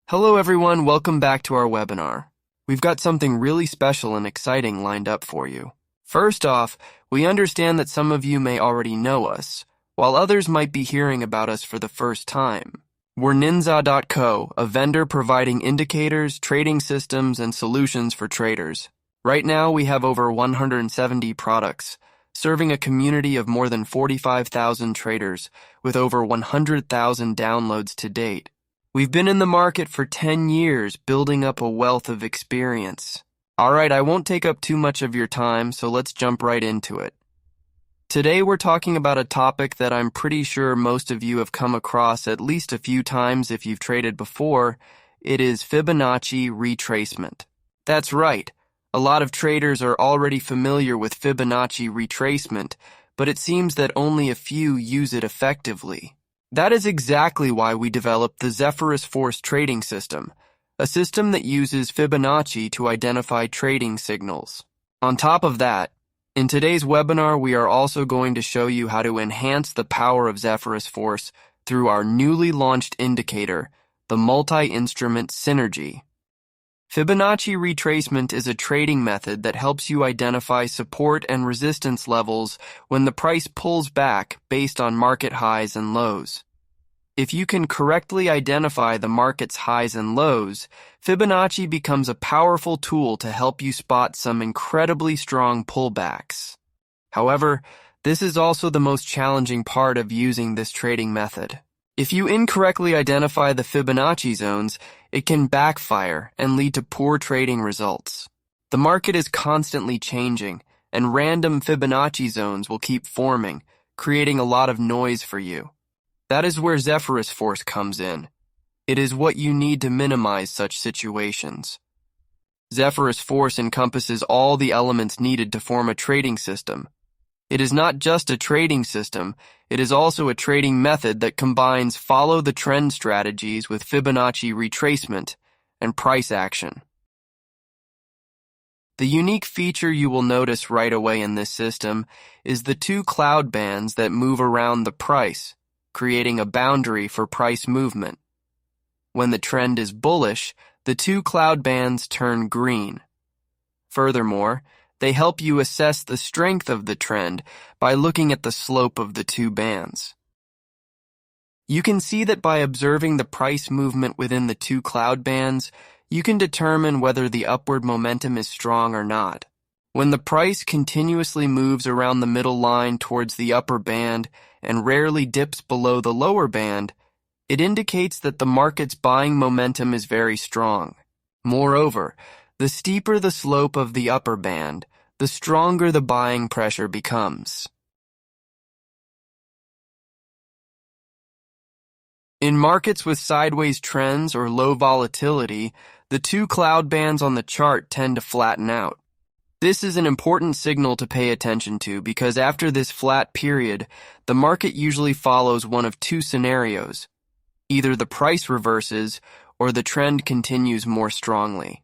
Hello everyone, welcome back to our webinar. We've got something really special and exciting lined up for you. First off, we understand that some of you may already know us, while others might be hearing about us for the first time. We're NINZA.co, a vendor providing indicators, trading systems, and solutions for traders. Right now, we have over 170 products, serving a community of more than 45,000 traders with over 100,000 downloads to date. We've been in the market for 10 years, building up a wealth of experience. Alright, I won't take up too much of your time, so let's jump right into it. Today we're talking about a topic that I'm pretty sure most of you have come across at least a few times if you've traded before. It is Fibonacci retracement. That's right. A lot of traders are already familiar with Fibonacci retracement, but it seems that only a few use it effectively. That is exactly why we developed the Zephyrus Force trading system, a system that uses Fibonacci to identify trading signals. On top of that, in today's webinar, we are also going to show you how to enhance the power of Zephyrus Force through our newly launched indicator, the multi-instrument synergy. Fibonacci retracement is a trading method that helps you identify support and resistance levels when the price pulls back based on market highs and lows. If you can correctly identify the market's highs and lows, Fibonacci becomes a powerful tool to help you spot some incredibly strong pullbacks. However, this is also the most challenging part of using this trading method. If you incorrectly identify the Fibonacci zones, it can backfire and lead to poor trading results. The market is constantly changing, and random Fibonacci zones will keep forming, creating a lot of noise for you. That is where Zephyrus Force comes in. It is what you need to minimize such situations. Zephyrus Force encompasses all the elements needed to form a trading system. It is not just a trading system, it is also a trading method that combines follow-the-trend strategies with Fibonacci retracement and price action. The unique feature you will notice right away in this system is the two cloud bands that move around the price, creating a boundary for price movement. When the trend is bullish, the two cloud bands turn green. Furthermore, they help you assess the strength of the trend by looking at the slope of the two bands. You can see that by observing the price movement within the two cloud bands, you can determine whether the upward momentum is strong or not. When the price continuously moves around the middle line towards the upper band and rarely dips below the lower band, it indicates that the market's buying momentum is very strong. Moreover, the steeper the slope of the upper band, the stronger the buying pressure becomes. In markets with sideways trends or low volatility, the two cloud bands on the chart tend to flatten out. This is an important signal to pay attention to because after this flat period, the market usually follows one of two scenarios. Either the price reverses or the trend continues more strongly.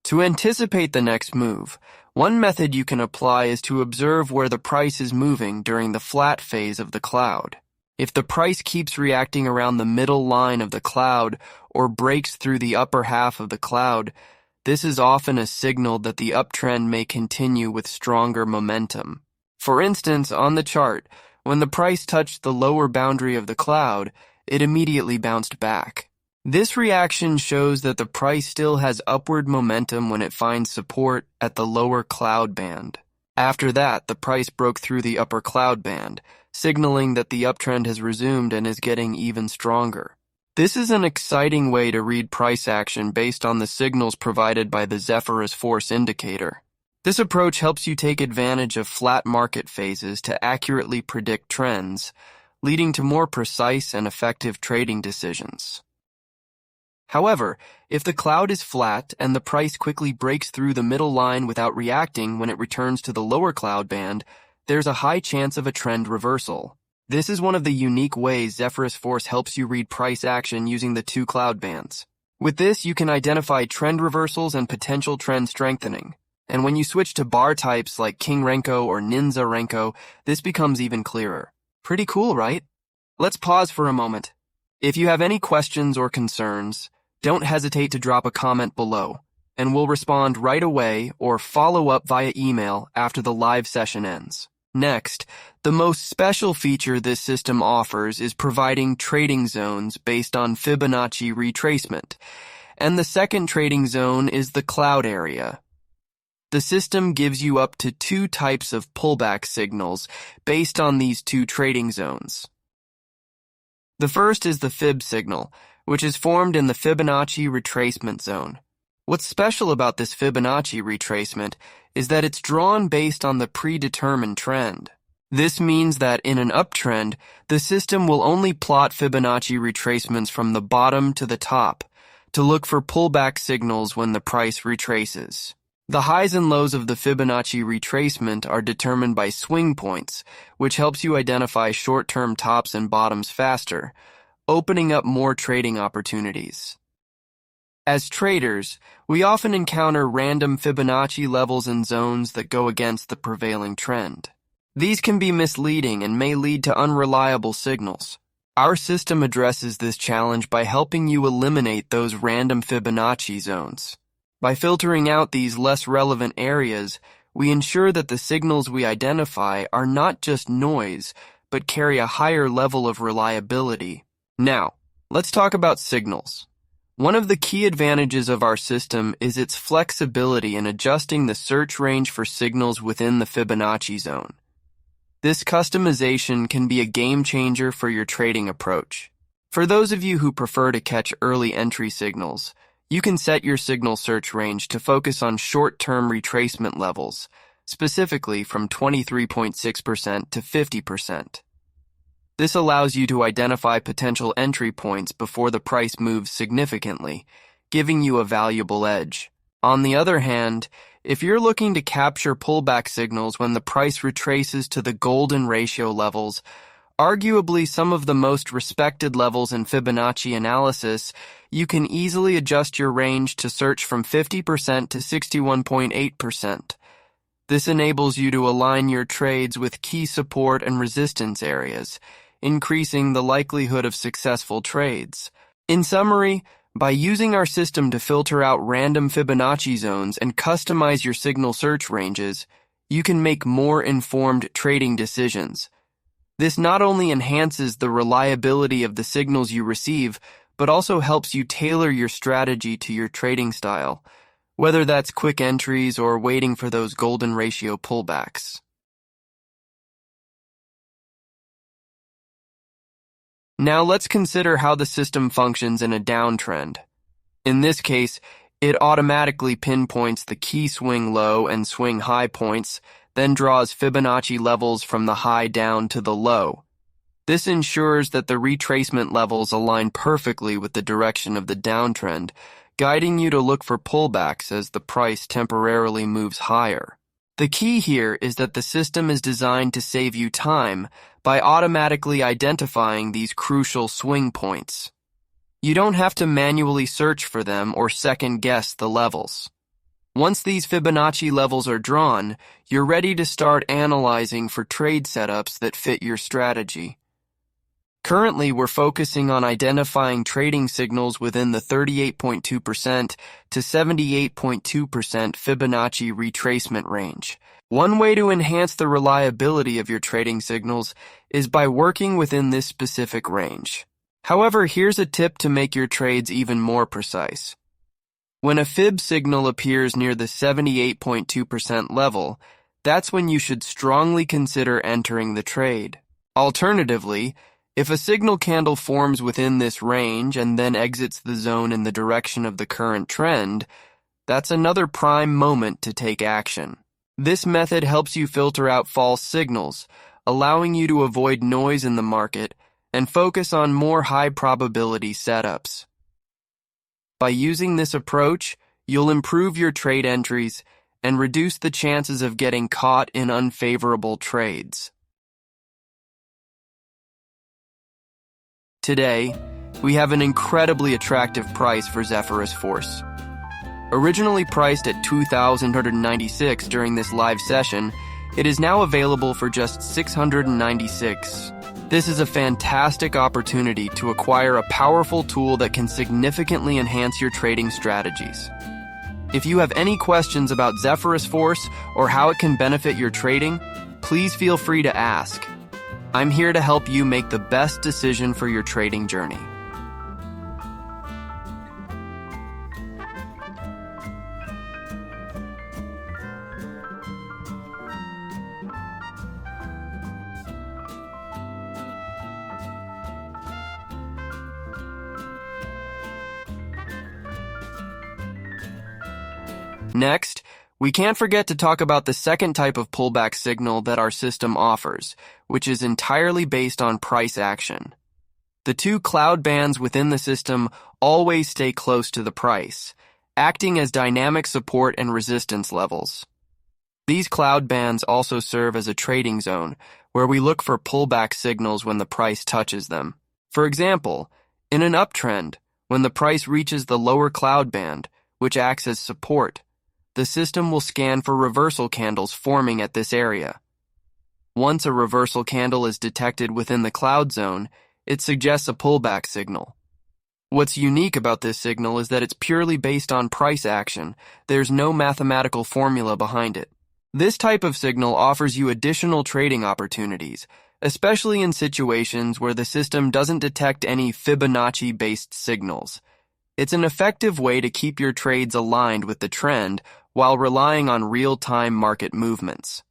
To anticipate the next move, one method you can apply is to observe where the price is moving during the flat phase of the cloud. If the price keeps reacting around the middle line of the cloud or breaks through the upper half of the cloud, this is often a signal that the uptrend may continue with stronger momentum. For instance, on the chart, when the price touched the lower boundary of the cloud, it immediately bounced back. This reaction shows that the price still has upward momentum when it finds support at the lower cloud band. After that, the price broke through the upper cloud band, signaling that the uptrend has resumed and is getting even stronger. This is an exciting way to read price action based on the signals provided by the Zephyrus Force indicator. This approach helps you take advantage of flat market phases to accurately predict trends, leading to more precise and effective trading decisions. However, if the cloud is flat and the price quickly breaks through the middle line without reacting when it returns to the lower cloud band, there's a high chance of a trend reversal. This is one of the unique ways Zephyrus Force helps you read price action using the two cloud bands. With this, you can identify trend reversals and potential trend strengthening. And when you switch to bar types like King Renko or Ninza Renko, this becomes even clearer. Pretty cool, right? Let's pause for a moment. If you have any questions or concerns, don't hesitate to drop a comment below, and we'll respond right away or follow up via email after the live session ends. Next, the most special feature this system offers is providing trading zones based on Fibonacci retracement, and the second trading zone is the cloud area. The system gives you up to 2 types of pullback signals based on these 2 trading zones. The first is the Fib signal, which is formed in the Fibonacci retracement zone. What's special about this Fibonacci retracement is that it's drawn based on the predetermined trend. This means that in an uptrend, the system will only plot Fibonacci retracements from the bottom to the top to look for pullback signals when the price retraces. The highs and lows of the Fibonacci retracement are determined by swing points, which helps you identify short-term tops and bottoms faster, opening up more trading opportunities. As traders, we often encounter random Fibonacci levels and zones that go against the prevailing trend. These can be misleading and may lead to unreliable signals. Our system addresses this challenge by helping you eliminate those random Fibonacci zones. By filtering out these less relevant areas, we ensure that the signals we identify are not just noise, but carry a higher level of reliability. Now, let's talk about signals. One of the key advantages of our system is its flexibility in adjusting the search range for signals within the Fibonacci zone. This customization can be a game changer for your trading approach. For those of you who prefer to catch early entry signals, you can set your signal search range to focus on short-term retracement levels, specifically from 23.6% to 50%. This allows you to identify potential entry points before the price moves significantly, giving you a valuable edge. On the other hand, if you're looking to capture pullback signals when the price retraces to the golden ratio levels, arguably some of the most respected levels in Fibonacci analysis, you can easily adjust your range to search from 50% to 61.8%. This enables you to align your trades with key support and resistance areas, increasing the likelihood of successful trades. In summary, by using our system to filter out random Fibonacci zones and customize your signal search ranges, you can make more informed trading decisions. This not only enhances the reliability of the signals you receive, but also helps you tailor your strategy to your trading style, whether that's quick entries or waiting for those golden ratio pullbacks. Now let's consider how the system functions in a downtrend. In this case, it automatically pinpoints the key swing low and swing high points, then draws Fibonacci levels from the high down to the low. This ensures that the retracement levels align perfectly with the direction of the downtrend, guiding you to look for pullbacks as the price temporarily moves higher. The key here is that the system is designed to save you time by automatically identifying these crucial swing points. You don't have to manually search for them or second-guess the levels. Once these Fibonacci levels are drawn, you're ready to start analyzing for trade setups that fit your strategy. Currently, we're focusing on identifying trading signals within the 38.2% to 78.2% Fibonacci retracement range. One way to enhance the reliability of your trading signals is by working within this specific range. However, here's a tip to make your trades even more precise. When a Fib signal appears near the 78.2% level, that's when you should strongly consider entering the trade. Alternatively, if a signal candle forms within this range and then exits the zone in the direction of the current trend, that's another prime moment to take action. This method helps you filter out false signals, allowing you to avoid noise in the market and focus on more high-probability setups. By using this approach, you'll improve your trade entries and reduce the chances of getting caught in unfavorable trades. Today, we have an incredibly attractive price for Zephyrus Force. Originally priced at $2,196 during this live session, it is now available for just $696. This is a fantastic opportunity to acquire a powerful tool that can significantly enhance your trading strategies. If you have any questions about Zephyrus Force or how it can benefit your trading, please feel free to ask. I'm here to help you make the best decision for your trading journey. Next, we can't forget to talk about the second type of pullback signal that our system offers, which is entirely based on price action. The two cloud bands within the system always stay close to the price, acting as dynamic support and resistance levels. These cloud bands also serve as a trading zone, where we look for pullback signals when the price touches them. For example, in an uptrend, when the price reaches the lower cloud band, which acts as support, the system will scan for reversal candles forming at this area. Once a reversal candle is detected within the cloud zone, it suggests a pullback signal. What's unique about this signal is that it's purely based on price action. There's no mathematical formula behind it. This type of signal offers you additional trading opportunities, especially in situations where the system doesn't detect any Fibonacci-based signals. It's an effective way to keep your trades aligned with the trend while relying on real-time market movements.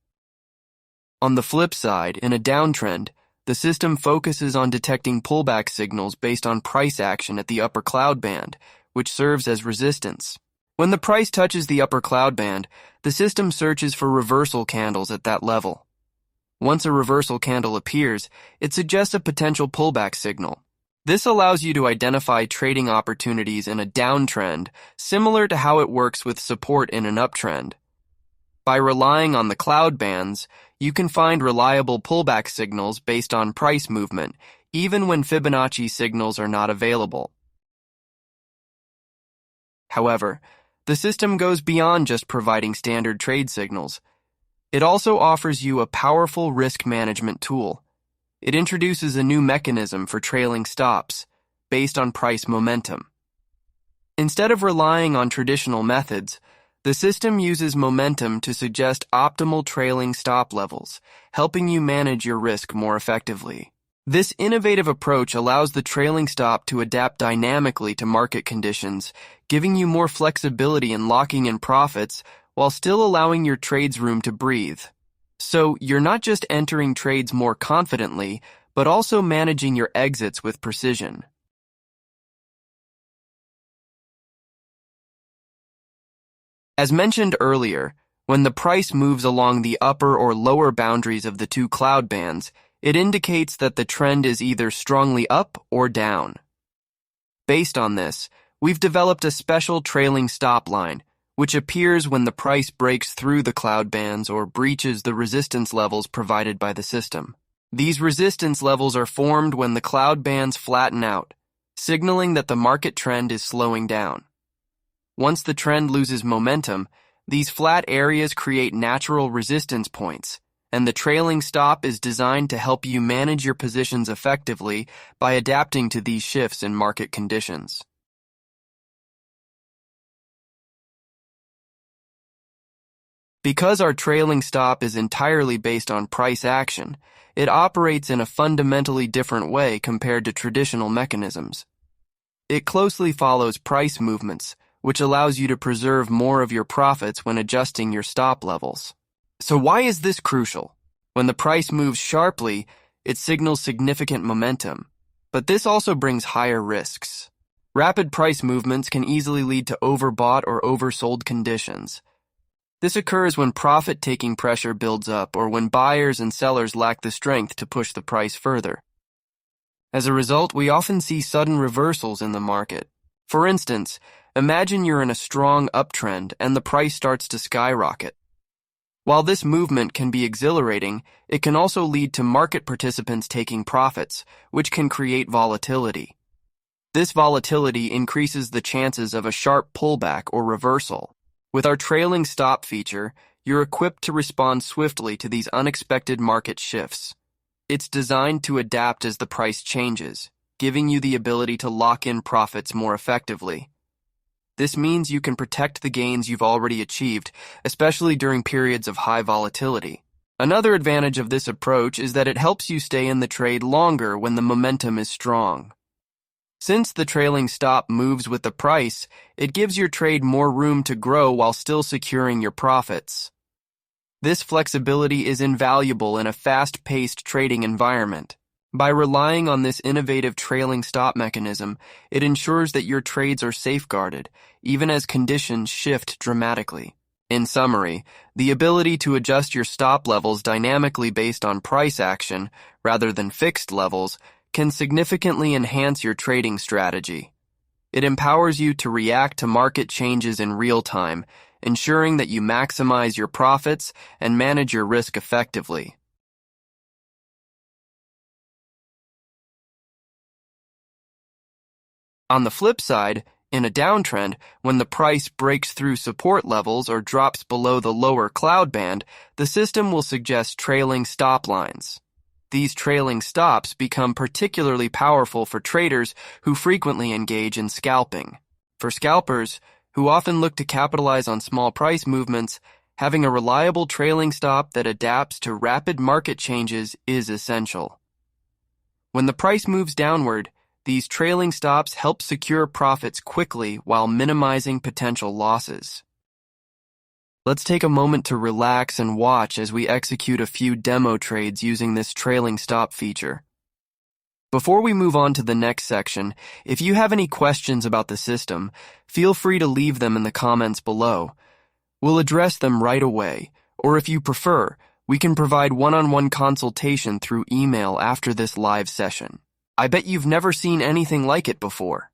On the flip side, in a downtrend, the system focuses on detecting pullback signals based on price action at the upper cloud band, which serves as resistance. When the price touches the upper cloud band, the system searches for reversal candles at that level. Once a reversal candle appears, it suggests a potential pullback signal. This allows you to identify trading opportunities in a downtrend, similar to how it works with support in an uptrend. By relying on the cloud bands, you can find reliable pullback signals based on price movement, even when Fibonacci signals are not available. However, the system goes beyond just providing standard trade signals. It also offers you a powerful risk management tool. It introduces a new mechanism for trailing stops, based on price momentum. Instead of relying on traditional methods, the system uses momentum to suggest optimal trailing stop levels, helping you manage your risk more effectively. This innovative approach allows the trailing stop to adapt dynamically to market conditions, giving you more flexibility in locking in profits while still allowing your trades room to breathe. So you're not just entering trades more confidently, but also managing your exits with precision. As mentioned earlier, when the price moves along the upper or lower boundaries of the two cloud bands, it indicates that the trend is either strongly up or down. Based on this, we've developed a special trailing stop line, which appears when the price breaks through the cloud bands or breaches the resistance levels provided by the system. These resistance levels are formed when the cloud bands flatten out, signaling that the market trend is slowing down. Once the trend loses momentum, these flat areas create natural resistance points, and the trailing stop is designed to help you manage your positions effectively by adapting to these shifts in market conditions. Because our trailing stop is entirely based on price action, it operates in a fundamentally different way compared to traditional mechanisms. It closely follows price movements, which allows you to preserve more of your profits when adjusting your stop levels. So why is this crucial? When the price moves sharply, it signals significant momentum, but this also brings higher risks. Rapid price movements can easily lead to overbought or oversold conditions. This occurs when profit-taking pressure builds up or when buyers and sellers lack the strength to push the price further. As a result, we often see sudden reversals in the market. For instance, imagine you're in a strong uptrend and the price starts to skyrocket. While this movement can be exhilarating, it can also lead to market participants taking profits, which can create volatility. This volatility increases the chances of a sharp pullback or reversal. With our trailing stop feature, you're equipped to respond swiftly to these unexpected market shifts. It's designed to adapt as the price changes, giving you the ability to lock in profits more effectively. This means you can protect the gains you've already achieved, especially during periods of high volatility. Another advantage of this approach is that it helps you stay in the trade longer when the momentum is strong. Since the trailing stop moves with the price, it gives your trade more room to grow while still securing your profits. This flexibility is invaluable in a fast-paced trading environment. By relying on this innovative trailing stop mechanism, it ensures that your trades are safeguarded, even as conditions shift dramatically. In summary, the ability to adjust your stop levels dynamically based on price action, rather than fixed levels, can significantly enhance your trading strategy. It empowers you to react to market changes in real time, ensuring that you maximize your profits and manage your risk effectively. On the flip side, in a downtrend, when the price breaks through support levels or drops below the lower cloud band, the system will suggest trailing stop lines. These trailing stops become particularly powerful for traders who frequently engage in scalping. For scalpers, who often look to capitalize on small price movements, having a reliable trailing stop that adapts to rapid market changes is essential. When the price moves downward, these trailing stops help secure profits quickly while minimizing potential losses. Let's take a moment to relax and watch as we execute a few demo trades using this trailing stop feature. Before we move on to the next section, if you have any questions about the system, feel free to leave them in the comments below. We'll address them right away, or if you prefer, we can provide one-on-one consultation through email after this live session. I bet you've never seen anything like it before.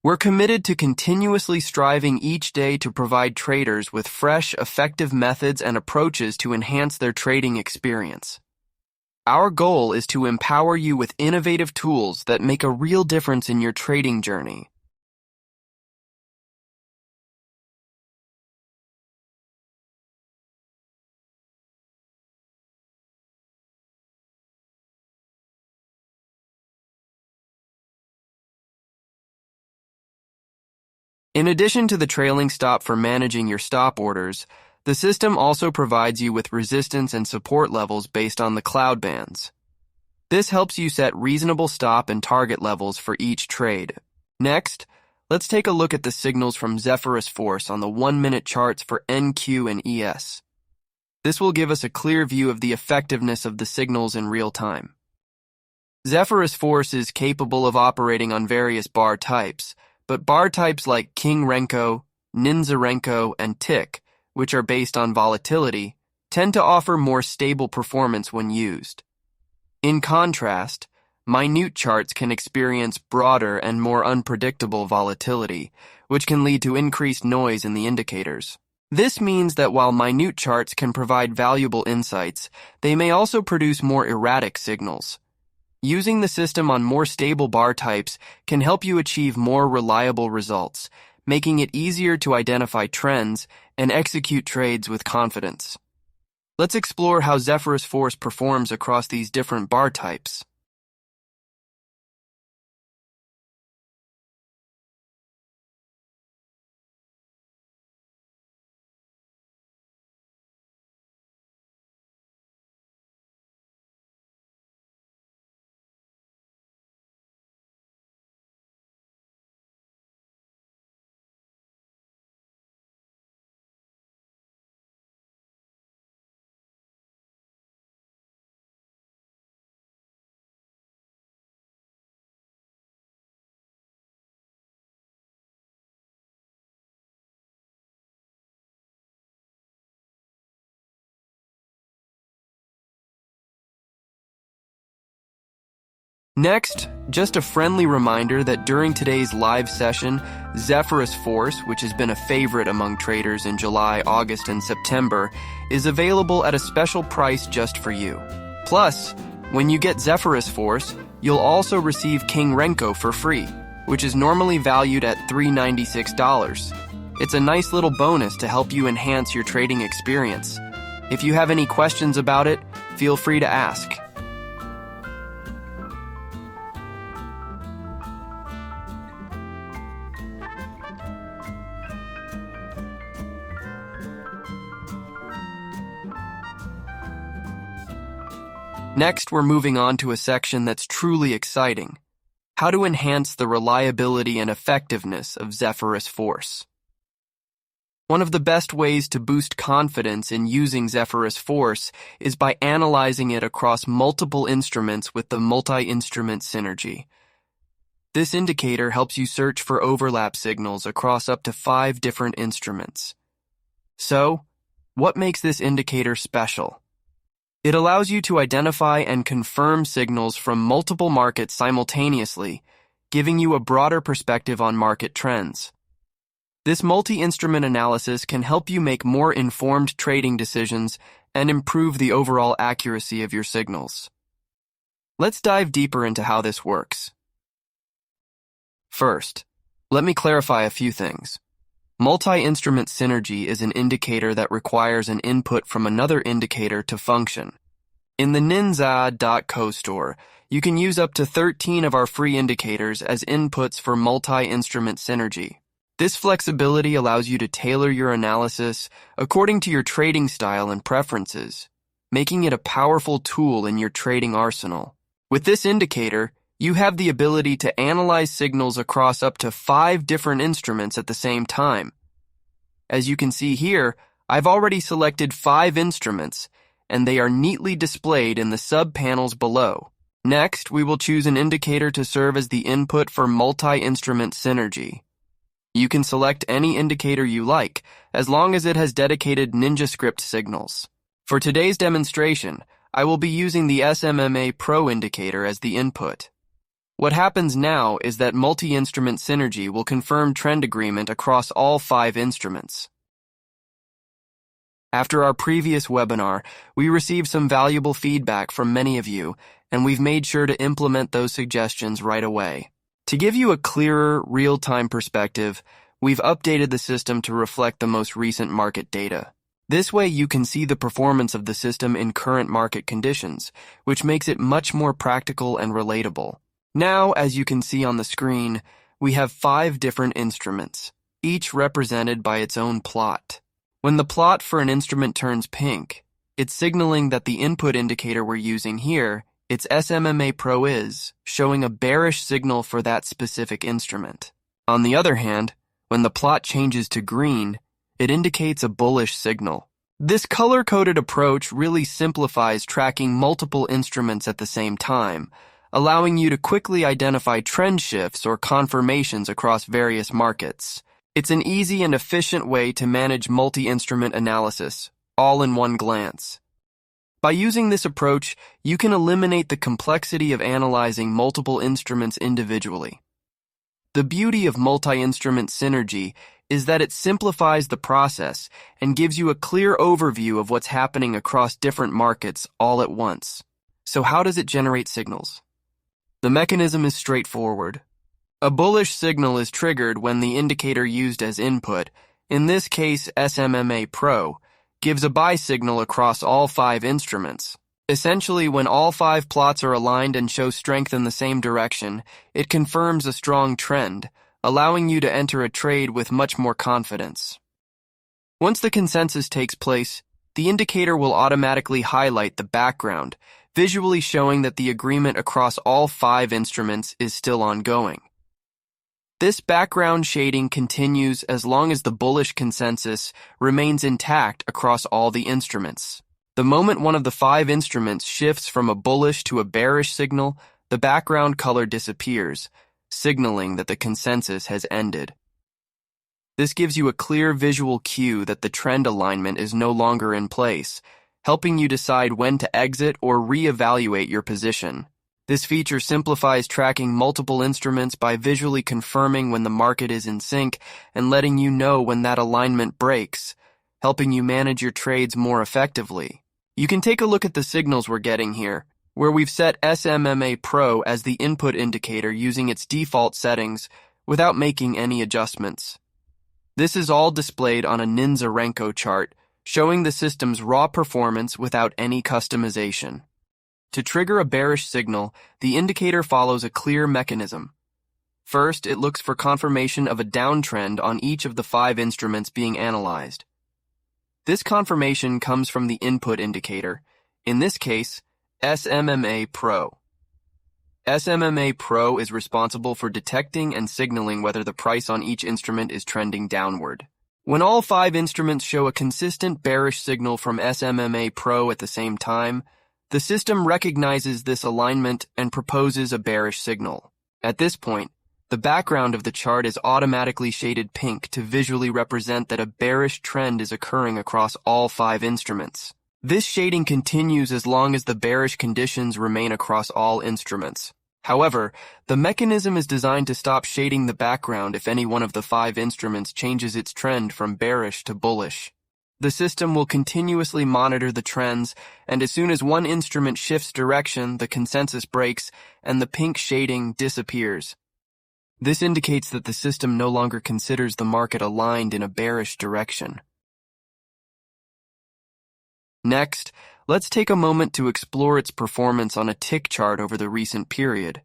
We're committed to continuously striving each day to provide traders with fresh, effective methods and approaches to enhance their trading experience. Our goal is to empower you with innovative tools that make a real difference in your trading journey. In addition to the trailing stop for managing your stop orders, the system also provides you with resistance and support levels based on the cloud bands. This helps you set reasonable stop and target levels for each trade. Next, let's take a look at the signals from Zephyrus Force on the 1-minute charts for NQ and ES. This will give us a clear view of the effectiveness of the signals in real time. Zephyrus Force is capable of operating on various bar types, but bar types like King Renko, NINZA Renko, and Tick, which are based on volatility, tend to offer more stable performance when used. In contrast, minute charts can experience broader and more unpredictable volatility, which can lead to increased noise in the indicators. This means that while minute charts can provide valuable insights, they may also produce more erratic signals. Using the system on more stable bar types can help you achieve more reliable results, making it easier to identify trends and execute trades with confidence. Let's explore how Zephyrus Force performs across these different bar types. Next, just a friendly reminder that during today's live session, Zephyrus Force, which has been a favorite among traders in July, August, and September, is available at a special price just for you. Plus, when you get Zephyrus Force, you'll also receive King Renko for free, which is normally valued at $396. It's a nice little bonus to help you enhance your trading experience. If you have any questions about it, feel free to ask. Next, we're moving on to a section that's truly exciting: how to enhance the reliability and effectiveness of Zephyrus Force. One of the best ways to boost confidence in using Zephyrus Force is by analyzing it across multiple instruments with the multi-instrument synergy. This indicator helps you search for overlap signals across up to 5 different instruments. So, what makes this indicator special? It allows you to identify and confirm signals from multiple markets simultaneously, giving you a broader perspective on market trends. This multi-instrument analysis can help you make more informed trading decisions and improve the overall accuracy of your signals. Let's dive deeper into how this works. First, let me clarify a few things. Multi-instrument synergy is an indicator that requires an input from another indicator to function. In the ninza.co store, you can use up to 13 of our free indicators as inputs for multi-instrument synergy. This flexibility allows you to tailor your analysis according to your trading style and preferences, making it a powerful tool in your trading arsenal. With this indicator, you have the ability to analyze signals across up to 5 different instruments at the same time. As you can see here, I've already selected 5 instruments, and they are neatly displayed in the sub-panels below. Next, we will choose an indicator to serve as the input for multi-instrument synergy. You can select any indicator you like, as long as it has dedicated NinjaScript signals. For today's demonstration, I will be using the SMMA Pro indicator as the input. What happens now is that multi-instrument synergy will confirm trend agreement across all 5 instruments. After our previous webinar, we received some valuable feedback from many of you, and we've made sure to implement those suggestions right away. To give you a clearer, real-time perspective, we've updated the system to reflect the most recent market data. This way you can see the performance of the system in current market conditions, which makes it much more practical and relatable. Now, as you can see on the screen, we have 5 different instruments, each represented by its own plot. When the plot for an instrument turns pink, it's signaling that the input indicator we're using here, its SMMA Pro, is showing a bearish signal for that specific instrument. On the other hand, when the plot changes to green, it indicates a bullish signal. This color-coded approach really simplifies tracking multiple instruments at the same time, allowing you to quickly identify trend shifts or confirmations across various markets. It's an easy and efficient way to manage multi-instrument analysis, all in one glance. By using this approach, you can eliminate the complexity of analyzing multiple instruments individually. The beauty of multi-instrument synergy is that it simplifies the process and gives you a clear overview of what's happening across different markets all at once. So how does it generate signals? The mechanism is straightforward. A bullish signal is triggered when the indicator used as input, in this case SMMA Pro, gives a buy signal across all 5 instruments. Essentially, when all 5 plots are aligned and show strength in the same direction, it confirms a strong trend, allowing you to enter a trade with much more confidence. Once the consensus takes place, the indicator will automatically highlight the background, visually showing that the agreement across all 5 instruments is still ongoing. This background shading continues as long as the bullish consensus remains intact across all the instruments. The moment one of the 5 instruments shifts from a bullish to a bearish signal, the background color disappears, signaling that the consensus has ended. This gives you a clear visual cue that the trend alignment is no longer in place, helping you decide when to exit or reevaluate your position. This feature simplifies tracking multiple instruments by visually confirming when the market is in sync and letting you know when that alignment breaks, helping you manage your trades more effectively. You can take a look at the signals we're getting here, where we've set SMMA Pro as the input indicator using its default settings without making any adjustments. This is all displayed on a NINZA chart, showing the system's raw performance without any customization. To trigger a bearish signal, the indicator follows a clear mechanism. First, it looks for confirmation of a downtrend on each of the 5 instruments being analyzed. This confirmation comes from the input indicator, in this case, SMMA Pro. SMMA Pro is responsible for detecting and signaling whether the price on each instrument is trending downward. When all 5 instruments show a consistent bearish signal from SMMA Pro at the same time, the system recognizes this alignment and proposes a bearish signal. At this point, the background of the chart is automatically shaded pink to visually represent that a bearish trend is occurring across all 5 instruments. This shading continues as long as the bearish conditions remain across all instruments. However, the mechanism is designed to stop shading the background if any one of the 5 instruments changes its trend from bearish to bullish. The system will continuously monitor the trends, and as soon as one instrument shifts direction, the consensus breaks and the pink shading disappears. This indicates that the system no longer considers the market aligned in a bearish direction. Next, let's take a moment to explore its performance on a tick chart over the recent period.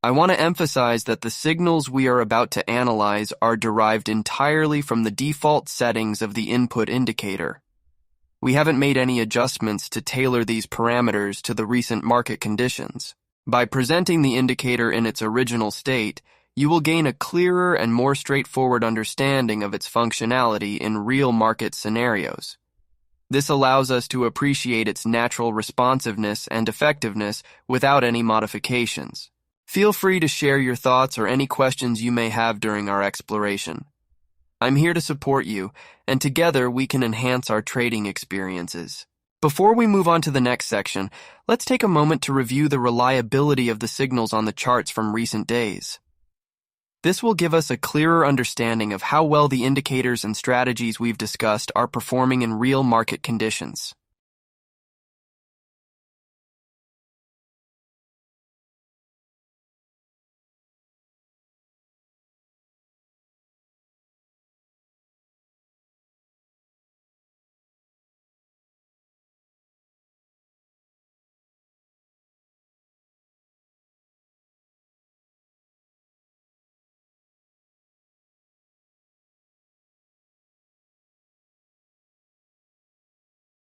I want to emphasize that the signals we are about to analyze are derived entirely from the default settings of the input indicator. We haven't made any adjustments to tailor these parameters to the recent market conditions. By presenting the indicator in its original state, you will gain a clearer and more straightforward understanding of its functionality in real market scenarios. This allows us to appreciate its natural responsiveness and effectiveness without any modifications. Feel free to share your thoughts or any questions you may have during our exploration. I'm here to support you, and together we can enhance our trading experiences. Before we move on to the next section, let's take a moment to review the reliability of the signals on the charts from recent days. This will give us a clearer understanding of how well the indicators and strategies we've discussed are performing in real market conditions.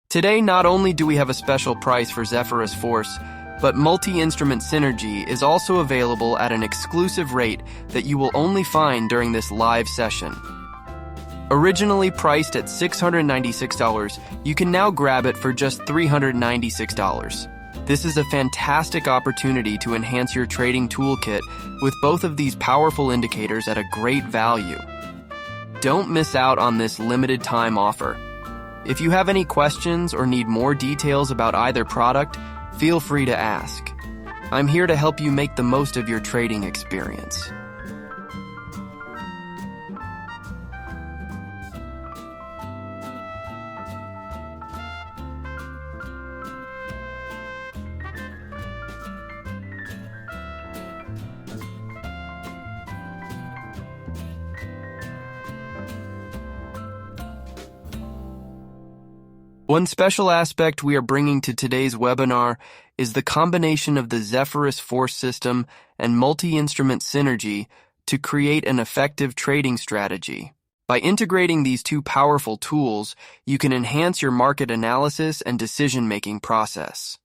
Today, not only do we have a special price for Zephyrus Force, but multi-instrument synergy is also available at an exclusive rate that you will only find during this live session. Originally priced at $696, you can now grab it for just $396. This is a fantastic opportunity to enhance your trading toolkit with both of these powerful indicators at a great value. Don't miss out on this limited time offer. If you have any questions or need more details about either product, feel free to ask. I'm here to help you make the most of your trading experience. One special aspect we are bringing to today's webinar is the combination of the Zephyrus Force system and multi-instrument synergy to create an effective trading strategy. By integrating these two powerful tools, you can enhance your market analysis and decision-making process.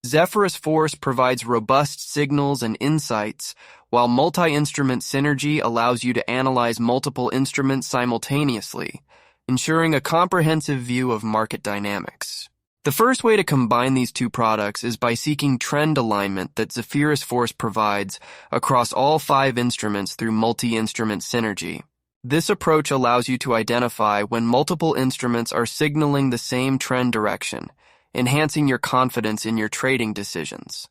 Zephyrus Force provides robust signals and insights, while multi-instrument synergy allows you to analyze multiple instruments simultaneously, ensuring a comprehensive view of market dynamics. The first way to combine these two products is by seeking trend alignment that Zephyrus Force provides across all 5 instruments through multi-instrument synergy. This approach allows you to identify when multiple instruments are signaling the same trend direction, enhancing your confidence in your trading decisions.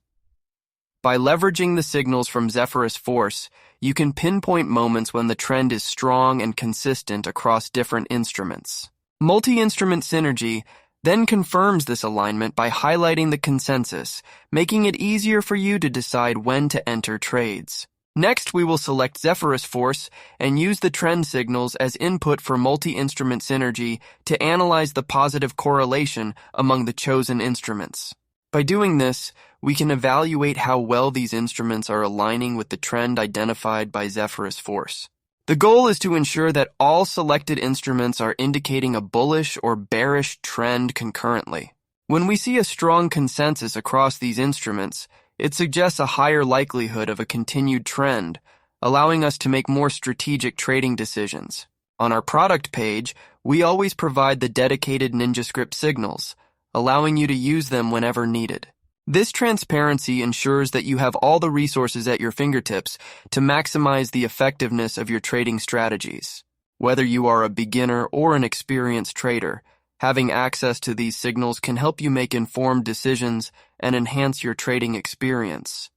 By leveraging the signals from Zephyrus Force, you can pinpoint moments when the trend is strong and consistent across different instruments. Multi-instrument synergy then confirms this alignment by highlighting the consensus, making it easier for you to decide when to enter trades. Next, we will select Zephyrus Force and use the trend signals as input for multi-instrument synergy to analyze the positive correlation among the chosen instruments. By doing this, we can evaluate how well these instruments are aligning with the trend identified by Zephyrus Force. The goal is to ensure that all selected instruments are indicating a bullish or bearish trend concurrently. When we see a strong consensus across these instruments, it suggests a higher likelihood of a continued trend, allowing us to make more strategic trading decisions. On our product page, we always provide the dedicated NinjaScript signals, allowing you to use them whenever needed. This transparency ensures that you have all the resources at your fingertips to maximize the effectiveness of your trading strategies. Whether you are a beginner or an experienced trader, having access to these signals can help you make informed decisions and enhance your trading experience.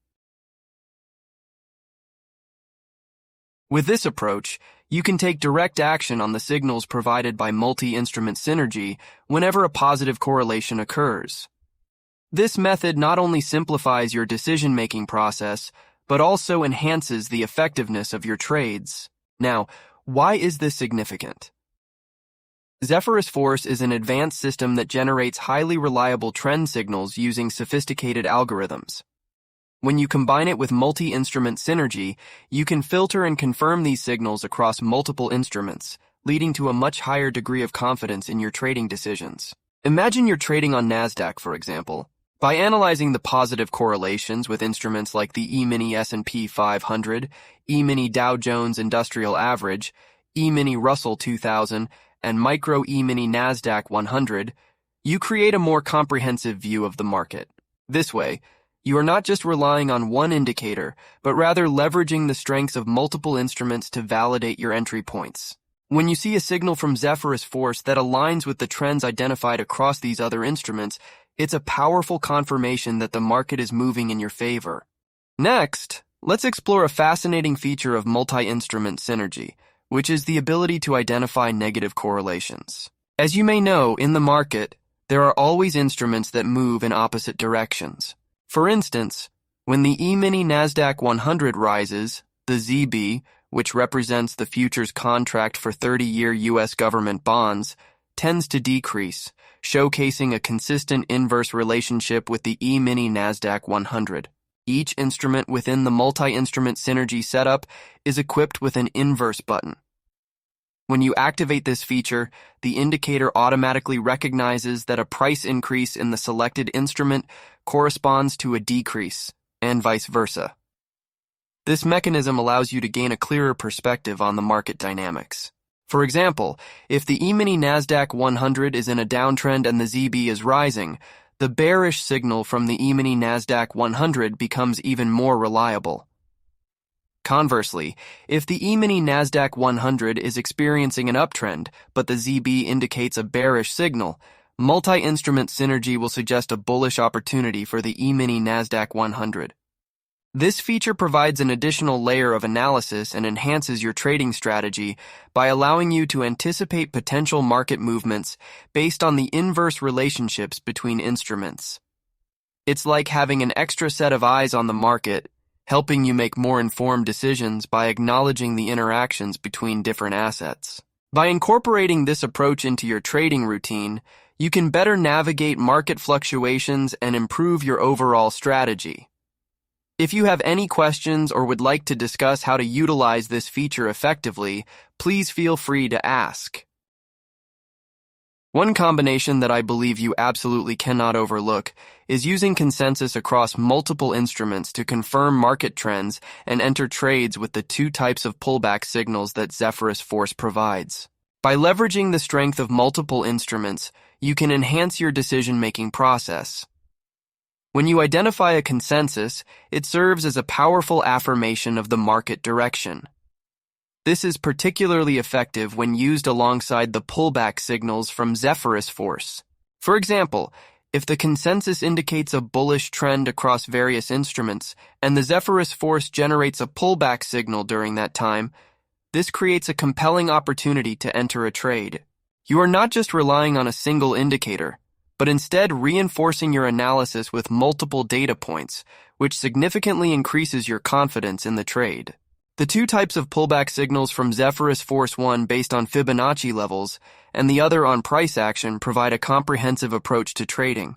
With this approach, you can take direct action on the signals provided by multi-instrument synergy whenever a positive correlation occurs. This method not only simplifies your decision-making process, but also enhances the effectiveness of your trades. Now, why is this significant? Zephyrus Force is an advanced system that generates highly reliable trend signals using sophisticated algorithms. When you combine it with multi-instrument synergy, you can filter and confirm these signals across multiple instruments, leading to a much higher degree of confidence in your trading decisions. Imagine you're trading on NASDAQ, for example. By analyzing the positive correlations with instruments like the E-mini S&P 500, E-mini Dow Jones Industrial Average, E-mini Russell 2000, and micro E-mini NASDAQ 100, you create a more comprehensive view of the market. This way, you are not just relying on one indicator, but rather leveraging the strengths of multiple instruments to validate your entry points. When you see a signal from Zephyrus Force that aligns with the trends identified across these other instruments, it's a powerful confirmation that the market is moving in your favor. Next, let's explore a fascinating feature of multi-instrument synergy, which is the ability to identify negative correlations. As you may know, in the market, there are always instruments that move in opposite directions. For instance, when the E-mini NASDAQ 100 rises, the ZB, which represents the futures contract for 30-year U.S. government bonds, tends to decrease, showcasing a consistent inverse relationship with the E-mini NASDAQ 100. Each instrument within the multi-instrument synergy setup is equipped with an inverse button. When you activate this feature, the indicator automatically recognizes that a price increase in the selected instrument corresponds to a decrease, and vice versa. This mechanism allows you to gain a clearer perspective on the market dynamics. For example, if the E-mini NASDAQ 100 is in a downtrend and the ZB is rising, the bearish signal from the E-mini NASDAQ 100 becomes even more reliable. Conversely, if the E-mini NASDAQ 100 is experiencing an uptrend, but the ZB indicates a bearish signal, multi-instrument synergy will suggest a bullish opportunity for the E-mini NASDAQ 100. This feature provides an additional layer of analysis and enhances your trading strategy by allowing you to anticipate potential market movements based on the inverse relationships between instruments. It's like having an extra set of eyes on the market, helping you make more informed decisions by acknowledging the interactions between different assets. By incorporating this approach into your trading routine, you can better navigate market fluctuations and improve your overall strategy. If you have any questions or would like to discuss how to utilize this feature effectively, please feel free to ask. One combination that I believe you absolutely cannot overlook is using consensus across multiple instruments to confirm market trends and enter trades with the two types of pullback signals that Zephyrus Force provides. By leveraging the strength of multiple instruments, you can enhance your decision-making process. When you identify a consensus, it serves as a powerful affirmation of the market direction. This is particularly effective when used alongside the pullback signals from Zephyrus Force. For example, if the consensus indicates a bullish trend across various instruments and the Zephyrus Force generates a pullback signal during that time, this creates a compelling opportunity to enter a trade. You are not just relying on a single indicator, but instead reinforcing your analysis with multiple data points, which significantly increases your confidence in the trade. The two types of pullback signals from Zephyrus Force, one based on Fibonacci levels and the other on price action, provide a comprehensive approach to trading.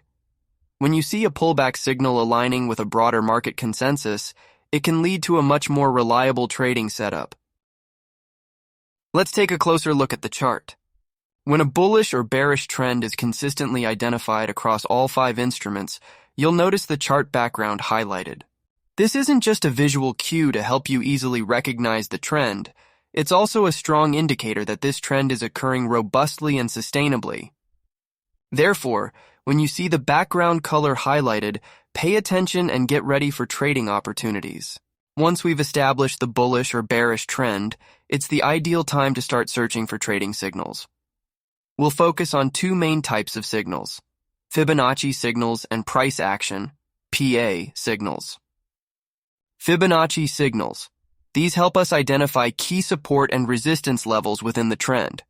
When you see a pullback signal aligning with a broader market consensus, it can lead to a much more reliable trading setup. Let's take a closer look at the chart. When a bullish or bearish trend is consistently identified across all 5 instruments, you'll notice the chart background highlighted. This isn't just a visual cue to help you easily recognize the trend, it's also a strong indicator that this trend is occurring robustly and sustainably. Therefore, when you see the background color highlighted, pay attention and get ready for trading opportunities. Once we've established the bullish or bearish trend, it's the ideal time to start searching for trading signals. We'll focus on 2 main types of signals: Fibonacci signals and price action, PA signals. Fibonacci signals. These help us identify key support and resistance levels within the trend.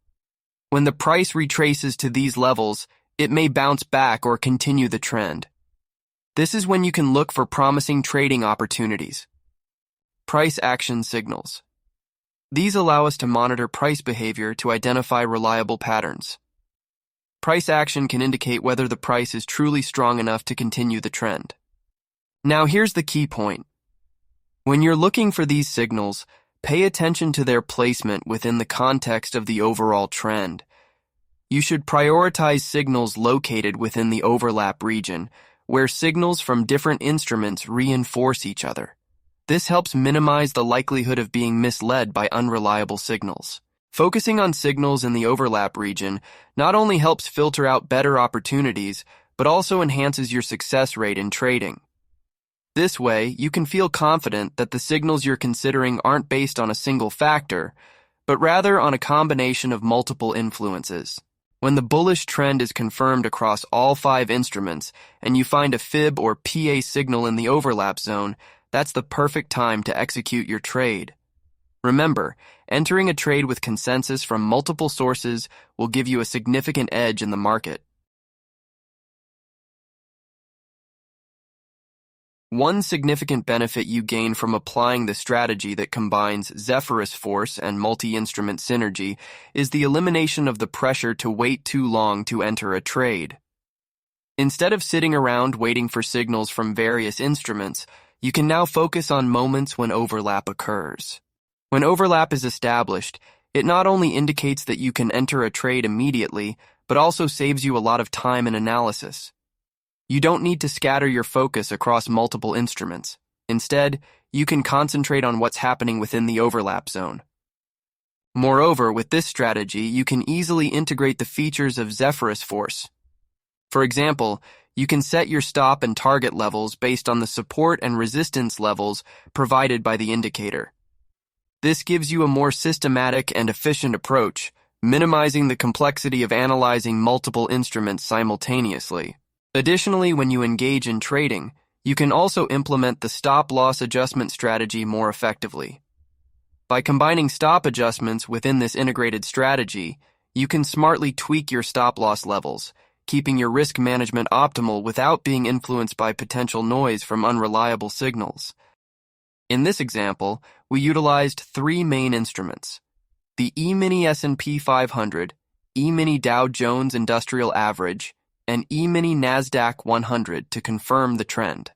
When the price retraces to these levels, it may bounce back or continue the trend. This is when you can look for promising trading opportunities. Price action signals. These allow us to monitor price behavior to identify reliable patterns. Price action can indicate whether the price is truly strong enough to continue the trend. Now here's the key point. When you're looking for these signals, pay attention to their placement within the context of the overall trend. You should prioritize signals located within the overlap region, where signals from different instruments reinforce each other. This helps minimize the likelihood of being misled by unreliable signals. Focusing on signals in the overlap region not only helps filter out better opportunities, but also enhances your success rate in trading. This way, you can feel confident that the signals you're considering aren't based on a single factor, but rather on a combination of multiple influences. When the bullish trend is confirmed across all 5 instruments and you find a fib or PA signal in the overlap zone, that's the perfect time to execute your trade. Remember, entering a trade with consensus from multiple sources will give you a significant edge in the market. One significant benefit you gain from applying the strategy that combines Zephyrus Force and multi-instrument synergy is the elimination of the pressure to wait too long to enter a trade. Instead of sitting around waiting for signals from various instruments, you can now focus on moments when overlap occurs. When overlap is established, it not only indicates that you can enter a trade immediately, but also saves you a lot of time and analysis. You don't need to scatter your focus across multiple instruments. Instead, you can concentrate on what's happening within the overlap zone. Moreover, with this strategy, you can easily integrate the features of Zephyrus Force. For example, you can set your stop and target levels based on the support and resistance levels provided by the indicator. This gives you a more systematic and efficient approach, minimizing the complexity of analyzing multiple instruments simultaneously. Additionally, when you engage in trading, you can also implement the stop-loss adjustment strategy more effectively. By combining stop adjustments within this integrated strategy, you can smartly tweak your stop-loss levels, keeping your risk management optimal without being influenced by potential noise from unreliable signals. In this example, we utilized 3 main instruments: the E-mini S&P 500, E-mini Dow Jones Industrial Average, and E-mini NASDAQ 100 to confirm the trend.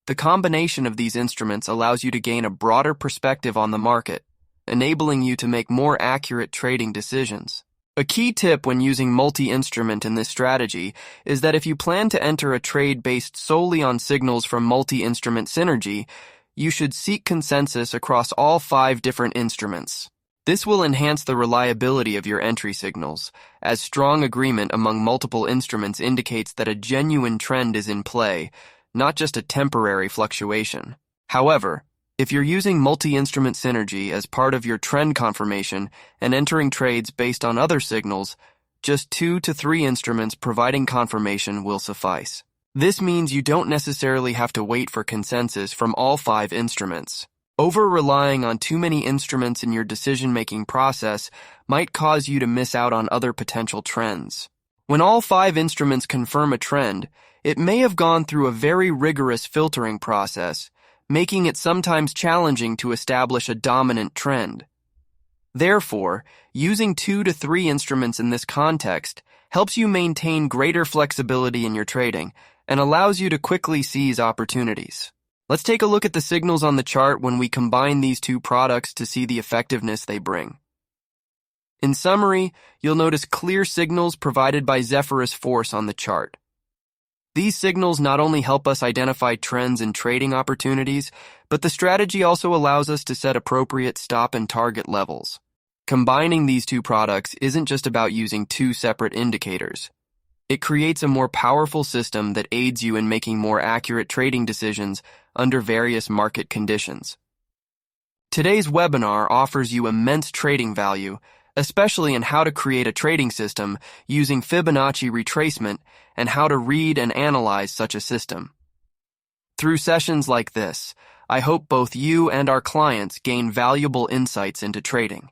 The combination of these instruments allows you to gain a broader perspective on the market, enabling you to make more accurate trading decisions. A key tip when using multi-instrument in this strategy is that if you plan to enter a trade based solely on signals from multi-instrument synergy, you should seek consensus across all 5 different instruments. This will enhance the reliability of your entry signals, as strong agreement among multiple instruments indicates that a genuine trend is in play, not just a temporary fluctuation. However, if you're using multi-instrument synergy as part of your trend confirmation and entering trades based on other signals, just 2 to 3 instruments providing confirmation will suffice. This means you don't necessarily have to wait for consensus from all 5 instruments. Over-relying on too many instruments in your decision-making process might cause you to miss out on other potential trends. When all 5 instruments confirm a trend, it may have gone through a very rigorous filtering process, making it sometimes challenging to establish a dominant trend. Therefore, using 2 to 3 instruments in this context helps you maintain greater flexibility in your trading and allows you to quickly seize opportunities. Let's take a look at the signals on the chart when we combine these 2 products to see the effectiveness they bring. In summary, you'll notice clear signals provided by Zephyrus Force on the chart. These signals not only help us identify trends and trading opportunities, but the strategy also allows us to set appropriate stop and target levels. Combining these two products isn't just about using two separate indicators. It creates a more powerful system that aids you in making more accurate trading decisions under various market conditions. Today's webinar offers you immense trading value, especially in how to create a trading system using Fibonacci retracement and how to read and analyze such a system. Through sessions like this, I hope both you and our clients gain valuable insights into trading.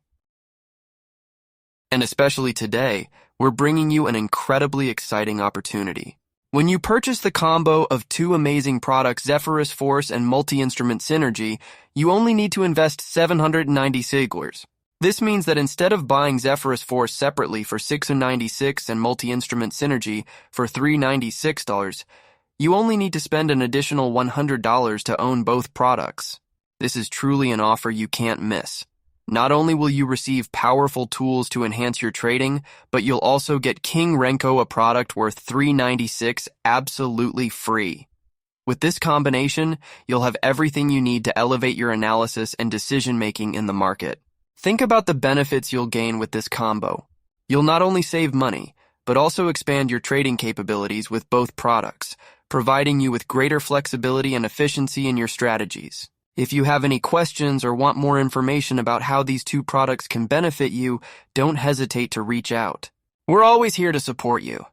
And especially today, we're bringing you an incredibly exciting opportunity. When you purchase the combo of two amazing products, Zephyrus Force and Multi-Instrument Synergy, you only need to invest $790. This means that instead of buying Zephyrus Force separately for $696 and Multi-Instrument Synergy for $396, you only need to spend an additional $100 to own both products. This is truly an offer you can't miss. Not only will you receive powerful tools to enhance your trading, but you'll also get King Renko, a product worth $396 absolutely free. With this combination, you'll have everything you need to elevate your analysis and decision-making in the market. Think about the benefits you'll gain with this combo. You'll not only save money, but also expand your trading capabilities with both products, providing you with greater flexibility and efficiency in your strategies. If you have any questions or want more information about how these two products can benefit you, don't hesitate to reach out. We're always here to support you.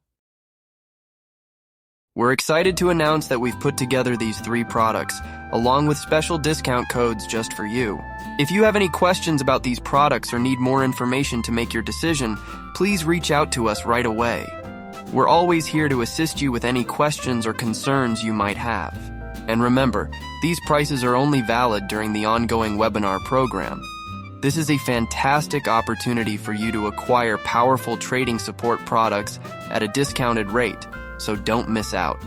We're excited to announce that we've put together these three products, along with special discount codes just for you. If you have any questions about these products or need more information to make your decision, please reach out to us right away. We're always here to assist you with any questions or concerns you might have. And remember, these prices are only valid during the ongoing webinar program. This is a fantastic opportunity for you to acquire powerful trading support products at a discounted rate, so don't miss out.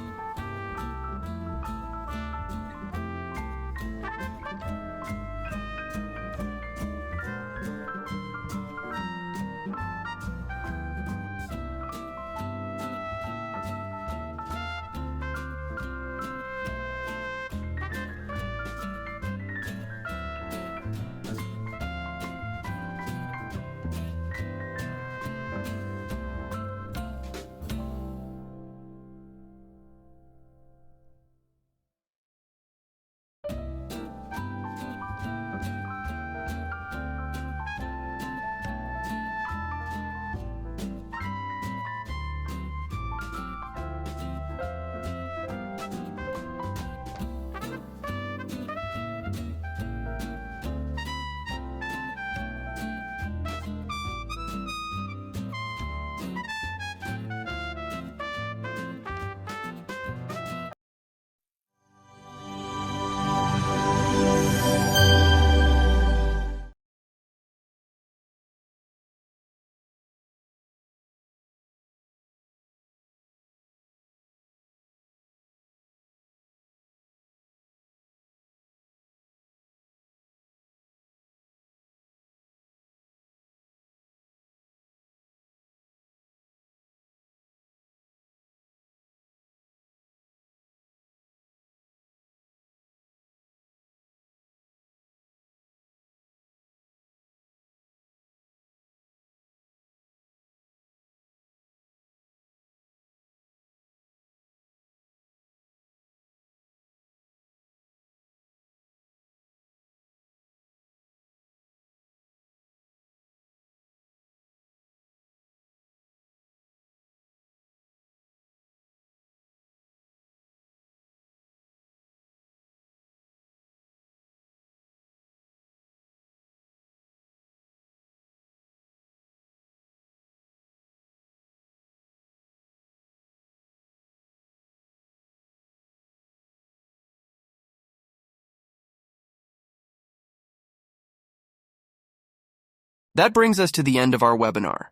That brings us to the end of our webinar.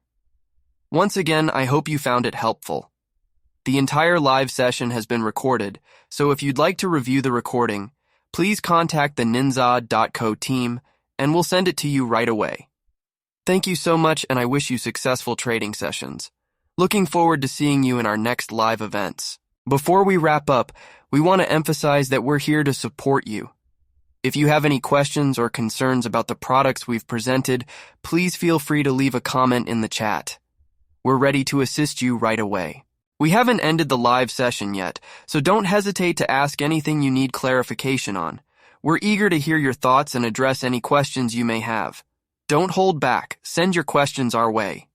Once again, I hope you found it helpful. The entire live session has been recorded, so if you'd like to review the recording, please contact the ninza.co team and we'll send it to you right away. Thank you so much, and I wish you successful trading sessions. Looking forward to seeing you in our next live events. Before we wrap up, we want to emphasize that we're here to support you. If you have any questions or concerns about the products we've presented, please feel free to leave a comment in the chat. We're ready to assist you right away. We haven't ended the live session yet, so don't hesitate to ask anything you need clarification on. We're eager to hear your thoughts and address any questions you may have. Don't hold back. Send your questions our way.